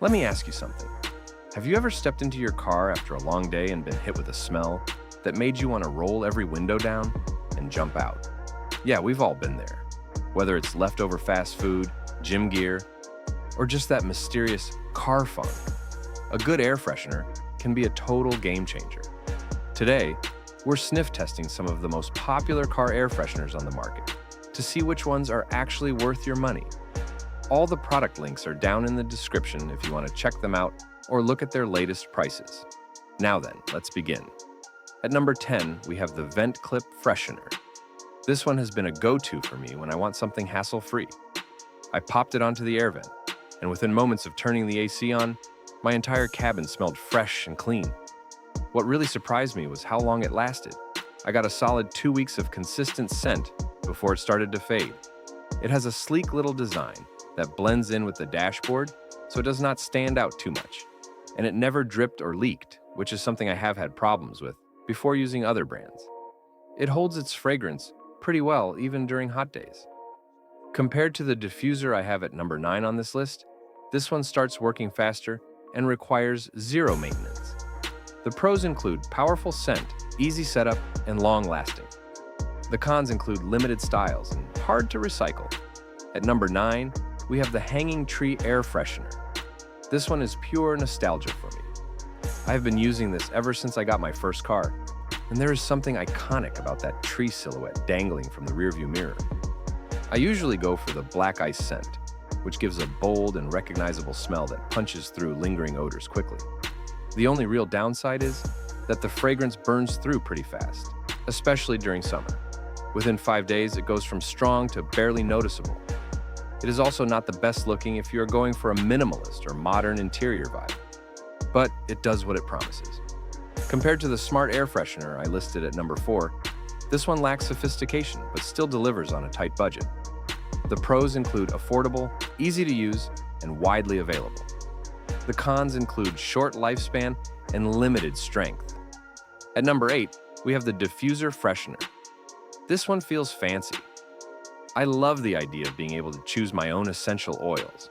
Let me ask you something. Have you ever stepped into your car after a long day and been hit with a smell that made you want to roll every window down and jump out? Yeah, we've all been there. Whether it's leftover fast food, gym gear, or just that mysterious car funk, a good air freshener can be a total game changer. Today, we're sniff testing some of the most popular car air fresheners on the market to see which ones are actually worth your money. All the product links are down in the description if you want to check them out or look at their latest prices. Now then, let's begin. At number 10, we have the Vent Clip Freshener. This one has been a go-to for me when I want something hassle-free. I popped it onto the air vent, and within moments of turning the AC on, my entire cabin smelled fresh and clean. What really surprised me was how long it lasted. I got a solid 2 weeks of consistent scent before it started to fade. It has a sleek little design that blends in with the dashboard, so it does not stand out too much. And it never dripped or leaked, which is something I have had problems with before using other brands. It holds its fragrance pretty well even during hot days. Compared to the diffuser I have at number 9 on this list, this one starts working faster and requires zero maintenance. The pros include powerful scent, easy setup, and long-lasting. The cons include limited styles and hard to recycle. At number 9, we have the Hanging Tree Air Freshener. This one is pure nostalgia for me. I have been using this ever since I got my first car, and there is something iconic about that tree silhouette dangling from the rearview mirror. I usually go for the black ice scent, which gives a bold and recognizable smell that punches through lingering odors quickly. The only real downside is that the fragrance burns through pretty fast, especially during summer. Within 5 days, it goes from strong to barely noticeable. It is also not the best looking if you are going for a minimalist or modern interior vibe, but it does what it promises. Compared to the Smart Air Freshener I listed at number 4, this one lacks sophistication but still delivers on a tight budget. The pros include affordable, easy to use, and widely available. The cons include short lifespan and limited strength. At number 8, we have the Diffuser Freshener. This one feels fancy. I love the idea of being able to choose my own essential oils.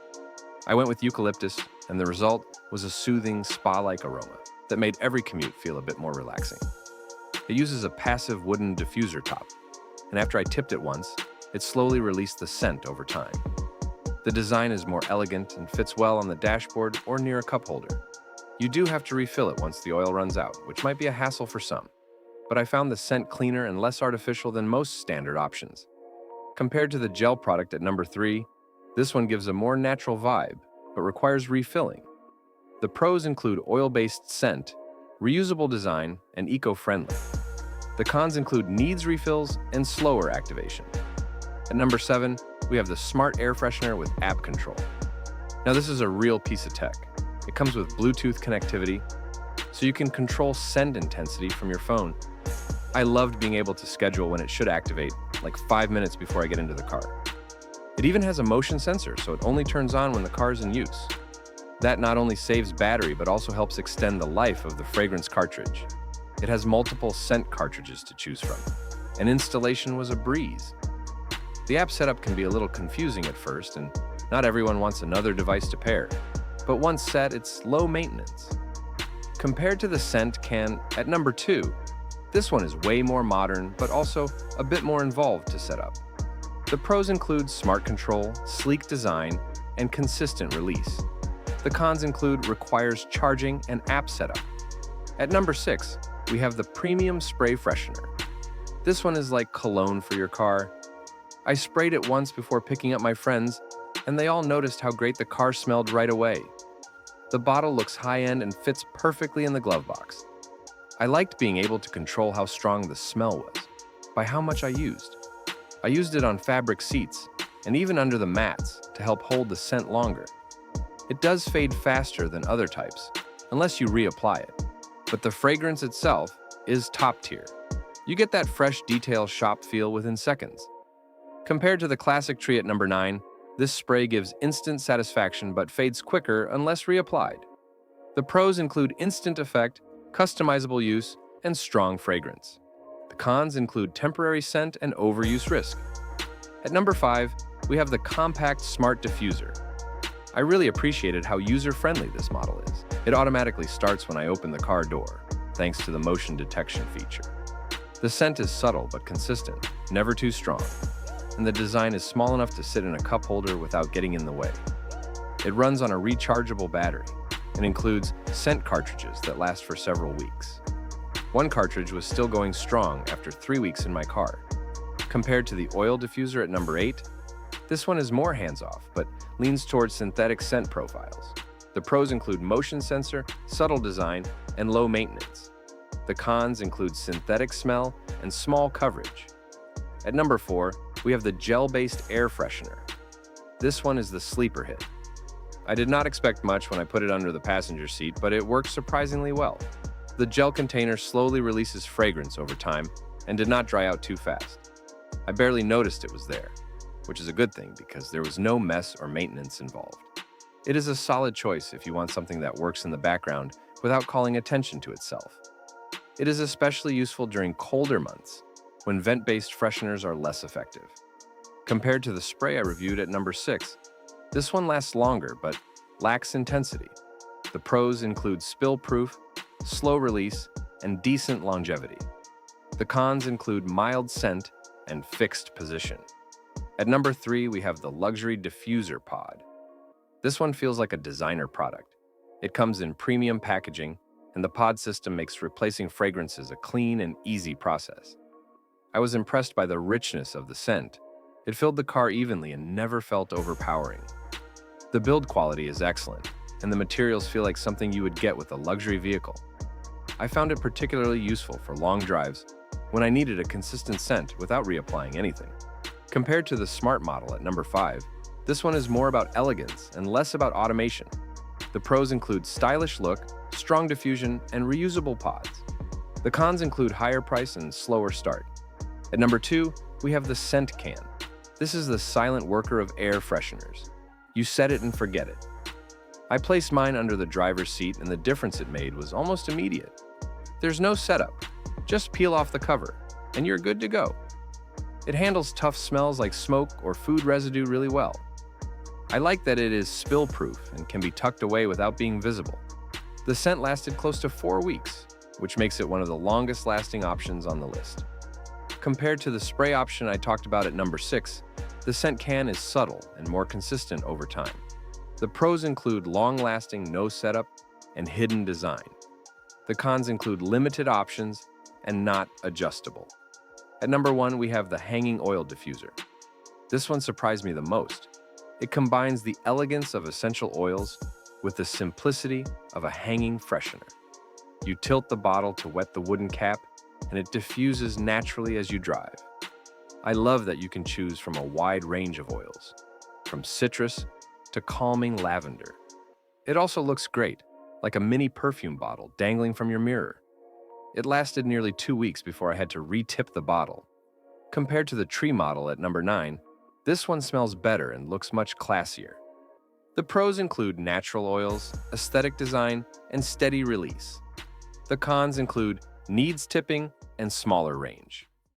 I went with eucalyptus, and the result was a soothing, spa-like aroma that made every commute feel a bit more relaxing. It uses a passive wooden diffuser top, and after I tipped it once, it slowly released the scent over time. The design is more elegant and fits well on the dashboard or near a cup holder. You do have to refill it once the oil runs out, which might be a hassle for some, but I found the scent cleaner and less artificial than most standard options. Compared to the gel product at number 3, this one gives a more natural vibe, but requires refilling. The pros include oil-based scent, reusable design, and eco-friendly. The cons include needs refills and slower activation. At number 7, we have the Smart Air Freshener with app control. Now this is a real piece of tech. It comes with Bluetooth connectivity, so you can control scent intensity from your phone. I loved being able to schedule when it should activate, like 5 minutes before I get into the car. It even has a motion sensor, so it only turns on when the car is in use. That not only saves battery, but also helps extend the life of the fragrance cartridge. It has multiple scent cartridges to choose from, and installation was a breeze. The app setup can be a little confusing at first, and not everyone wants another device to pair, but once set, it's low maintenance. Compared to the scent can at number 2, this one is way more modern, but also a bit more involved to set up. The pros include smart control, sleek design, and consistent release. The cons include requires charging and app setup. At number 6, we have the Premium Spray Freshener. This one is like cologne for your car. I sprayed it once before picking up my friends, and they all noticed how great the car smelled right away. The bottle looks high-end and fits perfectly in the glove box. I liked being able to control how strong the smell was, by how much I used. I used it on fabric seats, and even under the mats to help hold the scent longer. It does fade faster than other types, unless you reapply it, but the fragrance itself is top tier. You get that fresh detail shop feel within seconds. Compared to the classic tree at number 9, this spray gives instant satisfaction but fades quicker unless reapplied. The pros include instant effect, customizable use, and strong fragrance. The cons include temporary scent and overuse risk. At number 5, we have the Compact Smart Diffuser. I really appreciated how user-friendly this model is. It automatically starts when I open the car door, thanks to the motion detection feature. The scent is subtle but consistent, never too strong, and the design is small enough to sit in a cup holder without getting in the way. It runs on a rechargeable battery and includes scent cartridges that last for several weeks. One cartridge was still going strong after 3 weeks in my car. Compared to the oil diffuser at number 8, this one is more hands-off, but leans towards synthetic scent profiles. The pros include motion sensor, subtle design, and low maintenance. The cons include synthetic smell and small coverage. At number 4, we have the gel-based air freshener. This one is the sleeper hit. I did not expect much when I put it under the passenger seat, but it works surprisingly well. The gel container slowly releases fragrance over time and did not dry out too fast. I barely noticed it was there, which is a good thing because there was no mess or maintenance involved. It is a solid choice if you want something that works in the background without calling attention to itself. It is especially useful during colder months when vent-based fresheners are less effective. Compared to the spray I reviewed at number 6, this one lasts longer but lacks intensity. The pros include spill-proof, slow release, and decent longevity. The cons include mild scent and fixed position. At number 3, we have the luxury diffuser pod. This one feels like a designer product. It comes in premium packaging, and the pod system makes replacing fragrances a clean and easy process. I was impressed by the richness of the scent. It filled the car evenly and never felt overpowering. The build quality is excellent, and the materials feel like something you would get with a luxury vehicle. I found it particularly useful for long drives when I needed a consistent scent without reapplying anything. Compared to the Smart model at number 5, this one is more about elegance and less about automation. The pros include stylish look, strong diffusion, and reusable pods. The cons include higher price and slower start. At number 2, we have the scent can. This is the silent worker of air fresheners. You set it and forget it. I placed mine under the driver's seat and the difference it made was almost immediate. There's no setup. Just peel off the cover, and you're good to go. It handles tough smells like smoke or food residue really well. I like that it is spill-proof and can be tucked away without being visible. The scent lasted close to 4 weeks, which makes it one of the longest-lasting options on the list. Compared to the spray option I talked about at number 6, the scent can is subtle and more consistent over time. The pros include long-lasting no setup and hidden design. The cons include limited options and not adjustable. At number 1, we have the hanging oil diffuser. This one surprised me the most. It combines the elegance of essential oils with the simplicity of a hanging freshener. You tilt the bottle to wet the wooden cap, and it diffuses naturally as you drive. I love that you can choose from a wide range of oils, from citrus to calming lavender. It also looks great, like a mini perfume bottle dangling from your mirror. It lasted nearly 2 weeks before I had to re-tip the bottle. Compared to the tree model at number 9, this one smells better and looks much classier. The pros include natural oils, aesthetic design, and steady release. The cons include needs tipping and smaller range.